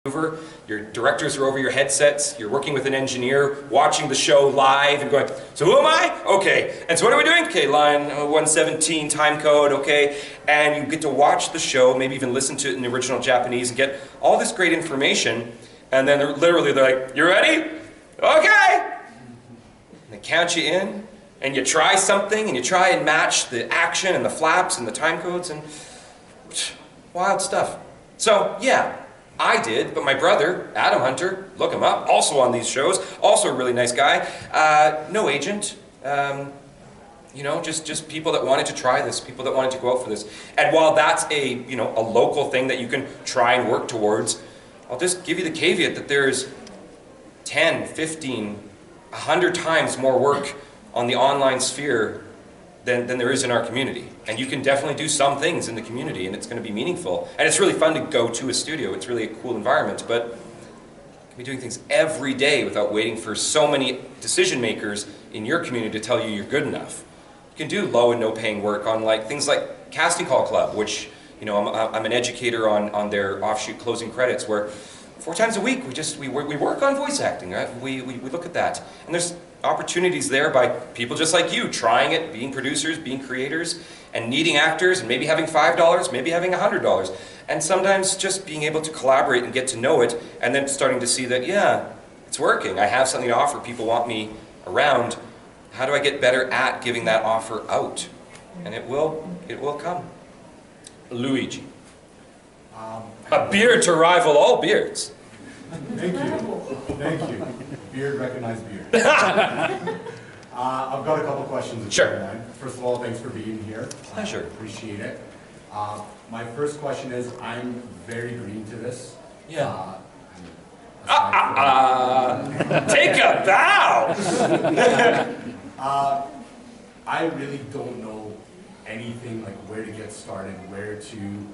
Your directors are over your headsets, you're working with an engineer, watching the show live and going, so who am I? Okay, and so what are we doing? Okay, line 117, time code, okay, and you get to watch the show, maybe even listen to it in the original Japanese and get all this great information, and then they're like, you ready? Okay! And they count you in, and you try something, and you try and match the action and the flaps and the time codes, and wild stuff. So, yeah. I did, but my brother, Adam Hunter, look him up, also on these shows, also a really nice guy, no agent, you know, just people that wanted to try this, people that wanted to go out for this. And while that's a local thing that you can try and work towards, I'll just give you the caveat that there's 10, 15, 100 times more work on the online sphere than there is in our community. And you can definitely do some things in the community and it's going to be meaningful. And it's really fun to go to a studio. It's really a cool environment, but you can be doing things every day without waiting for so many decision makers in your community to tell you you're good enough. You can do low and no paying work on things like Casting Call Club, which I'm an educator on their offshoot closing credits, where 4 times a week we work on voice acting, right? We look at that. And there's opportunities there by people just like you, trying it, being producers, being creators, and needing actors, and maybe having $5, maybe having $100. And sometimes just being able to collaborate and get to know it, and then starting to see that, yeah, it's working. I have something to offer. People want me around. How do I get better at giving that offer out? And it will come. Luigi. A beard to rival all beards. Thank you. Thank you. Beard recognized beard. I've got a couple questions. Sure. First of all, thanks for being here. Pleasure. Appreciate it. My first question is, I'm very green to this. Yeah. Take a bow! I really don't know anything like where to get started, where to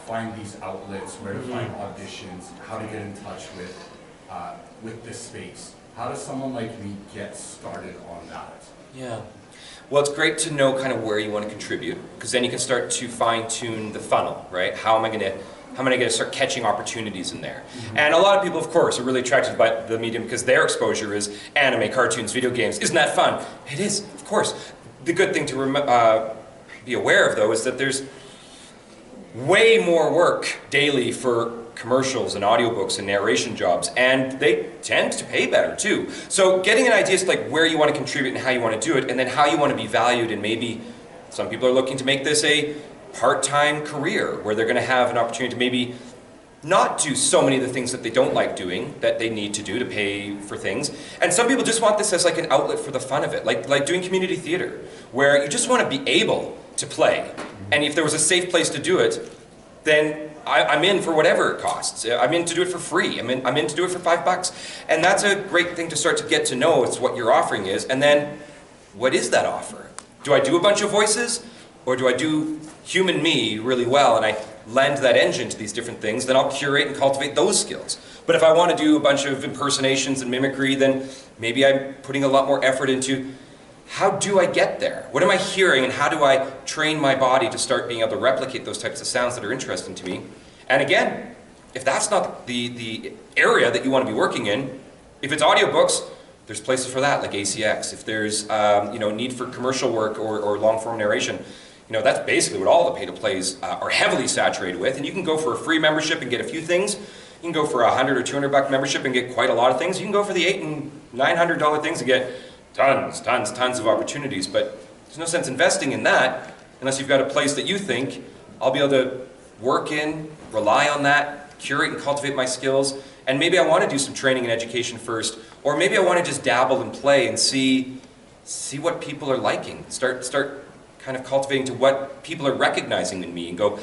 find these outlets, where to find auditions, how to get in touch with this space. How does someone like me get started on that? Yeah. Well, it's great to know kind of where you want to contribute, because then you can start to fine-tune the funnel, right? How am I going to start catching opportunities in there? Mm-hmm. And a lot of people, of course, are really attracted by the medium because their exposure is anime, cartoons, video games. Isn't that fun? It is, of course. The good thing to be aware of, though, is that there's way more work daily for commercials and audiobooks and narration jobs, and they tend to pay better too. So getting an idea is like where you want to contribute and how you want to do it, and then how you want to be valued, and maybe some people are looking to make this a part-time career where they're going to have an opportunity to maybe not do so many of the things that they don't like doing, that they need to do to pay for things. And some people just want this as like an outlet for the fun of it, like doing community theater, where you just want to be able to play. And if there was a safe place to do it, then I'm in for whatever it costs. I'm in to do it for free. I'm in to do it for $5. And that's a great thing to start to get to know. It's what your offering is. And then, what is that offer? Do I do a bunch of voices? Or do I do human me really well and I lend that engine to these different things? Then I'll curate and cultivate those skills. But if I want to do a bunch of impersonations and mimicry, then maybe I'm putting a lot more effort into how do I get there? What am I hearing, and how do I train my body to start being able to replicate those types of sounds that are interesting to me? And again, if that's not the area that you want to be working in, if it's audiobooks, there's places for that, like ACX. If there's need for commercial work or long-form narration, that's basically what all the pay-to-plays are heavily saturated with. And you can go for a free membership and get a few things. You can go for $100 or $200 membership and get quite a lot of things. You can go for the $800 and $900 things and get tons of opportunities, but there's no sense investing in that unless you've got a place that you think I'll be able to work in, rely on that, curate and cultivate my skills, and maybe I want to do some training and education first, or maybe I want to just dabble and play and see what people are liking, start kind of cultivating to what people are recognizing in me and go,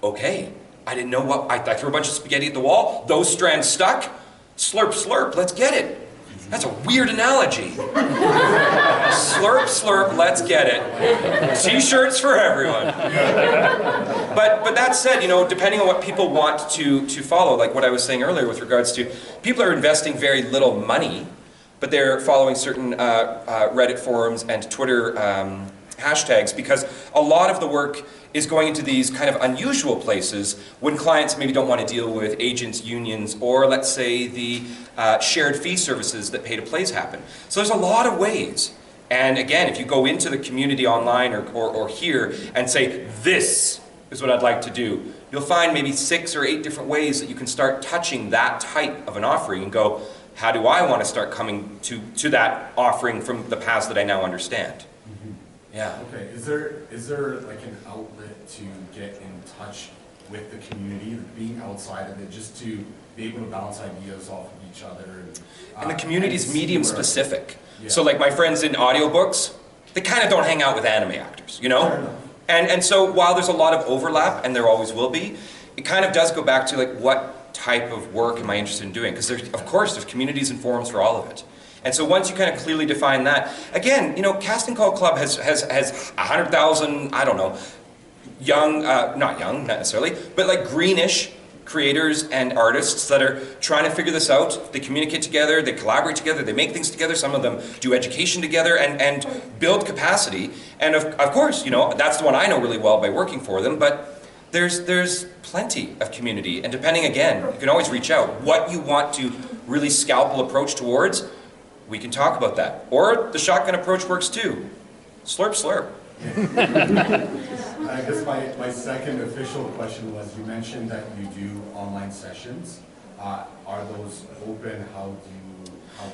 okay, I didn't know what, I threw a bunch of spaghetti at the wall, those strands stuck, slurp, slurp, let's get it. That's a weird analogy. Slurp, slurp, let's get it. T-shirts for everyone. But that said, depending on what people want to follow, like what I was saying earlier with regards to, people are investing very little money, but they're following certain Reddit forums and Twitter hashtags, because a lot of the work is going into these kind of unusual places when clients maybe don't want to deal with agents, unions, or let's say the shared fee services that pay-to-plays happen. So there's a lot of ways. And again, if you go into the community online or here and say, this is what I'd like to do, you'll find maybe 6 or 8 different ways that you can start touching that type of an offering and go, how do I want to start coming to that offering from the past that I now understand? Mm-hmm. Yeah. Okay, is there like an outlet to get in touch with the community, being outside of it, just to be able to bounce ideas off of each other? And the community's medium specific. Yeah. So like my friends in audiobooks, they kind of don't hang out with anime actors, you know? Fair enough. And so while there's a lot of overlap, and there always will be, it kind of does go back to like what type of work am I interested in doing? Because of course there's communities and forums for all of it. And so once you kind of clearly define that, again, you know, Casting Call Club has 100,000, I don't know, young, not young, not necessarily, but like greenish creators and artists that are trying to figure this out. They communicate together, they collaborate together, they make things together. Some of them do education together and build capacity. And of course, you know, that's the one I know really well by working for them, but there's plenty of community. And depending, again, you can always reach out. What you want to really scalpel approach towards, we can talk about that. Or the shotgun approach works too. Slurp, slurp. I guess my second official question was, you mentioned that you do online sessions. Are those open?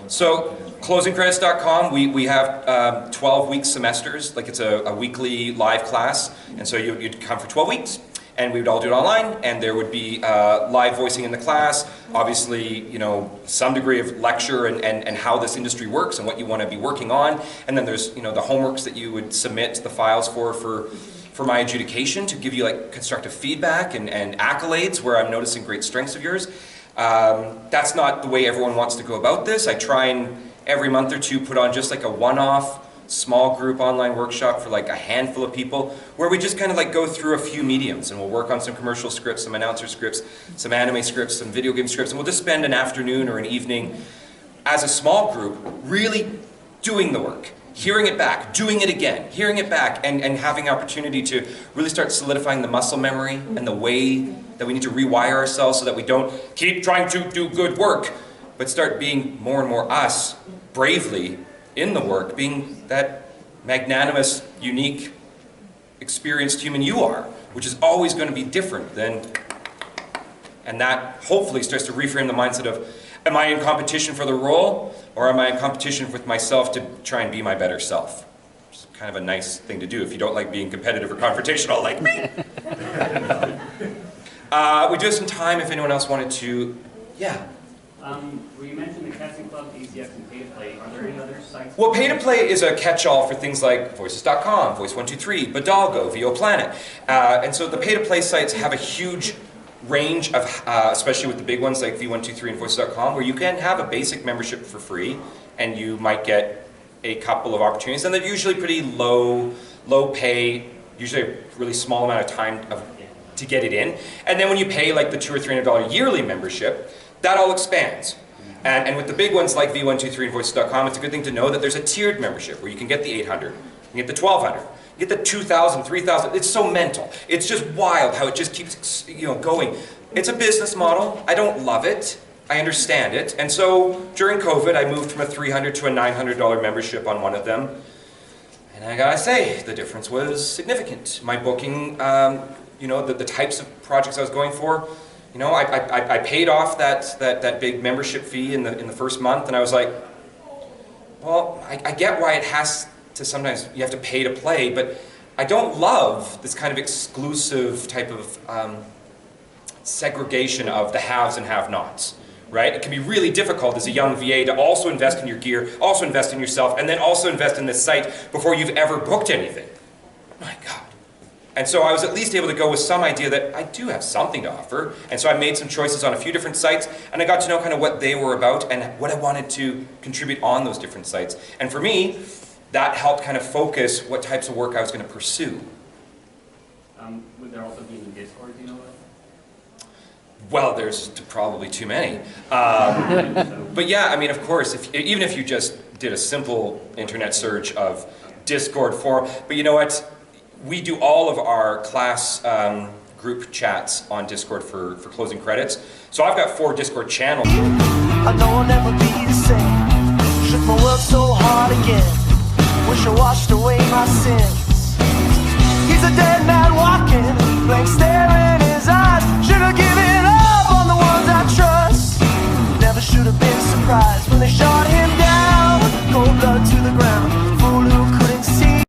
So, closingcredits.com, we have 12-week semesters, like it's a weekly live class, and so you'd come for 12 weeks, and we would all do it online, and there would be live voicing in the class, obviously, you know, some degree of lecture and how this industry works and what you want to be working on, and then there's, you know, the homeworks that you would submit the files for my adjudication to give you like constructive feedback and accolades where I'm noticing great strengths of yours. That's not the way everyone wants to go about this. I try and every month or two put on just like a one-off small group online workshop for like a handful of people where we just kind of like go through a few mediums and we'll work on some commercial scripts, some announcer scripts, some anime scripts, some video game scripts, and we'll just spend an afternoon or an evening as a small group really doing the work. Hearing it back, doing it again, hearing it back, and having opportunity to really start solidifying the muscle memory and the way that we need to rewire ourselves so that we don't keep trying to do good work, but start being more and more us, bravely in the work, being that magnanimous, unique, experienced human you are, which is always going to be different than, and that hopefully starts to reframe the mindset of, am I in competition for the role, or am I in competition with myself to try and be my better self? It's kind of a nice thing to do if you don't like being competitive or confrontational like me. We do have some time if anyone else wanted to. Yeah. Well, you mentioned the Casting Club, ACX, and Pay-to-Play. Are there any other sites? Well, Pay-to-Play is a catch-all for things like Voices.com, Voice123, Badalgo, VO Planet. And so the Pay-to-Play sites have a huge range of, especially with the big ones like V123 and Voices.com, where you can have a basic membership for free, and you might get a couple of opportunities, and they're usually pretty low pay, usually a really small amount of time to get it in. And then when you pay like the $200 or $300 yearly membership, that all expands. And with the big ones like V123 and Voices.com, it's a good thing to know that there's a tiered membership where you can get the 800, you get the 1200, you get the 2,000, 3,000. It's so mental. It's just wild how it just keeps, you know, going. It's a business model. I don't love it. I understand it. And so during COVID, I moved from a $300 to a $900 membership on one of them. And I gotta say, the difference was significant. My booking, you know, the types of projects I was going for, you know, I paid off that big membership fee in the first month, and I was like, well, I get why it has to sometimes, you have to pay to play, but I don't love this kind of exclusive type of segregation of the haves and have-nots, right? It can be really difficult as a young VA to also invest in your gear, also invest in yourself, and then also invest in this site before you've ever booked anything. My God. And so I was at least able to go with some idea that I do have something to offer. And so I made some choices on a few different sites, and I got to know kind of what they were about and what I wanted to contribute on those different sites. And for me, that helped kind of focus what types of work I was going to pursue. Would there also be any Discord, you know what? Well, there's probably too many. But yeah, I mean, of course, even if you just did a simple internet search of Discord forum, but you know what? we do all of our class group chats on Discord for closing credits. So I've got 4 Discord channels. I know I'll never be the same. Shook my world so hard again. Wish I washed away my sins. He's a dead man walking, blank stare in his eyes. Should have given up on the ones I trust. Never should have been surprised when they shot him down. Cold blood to the ground.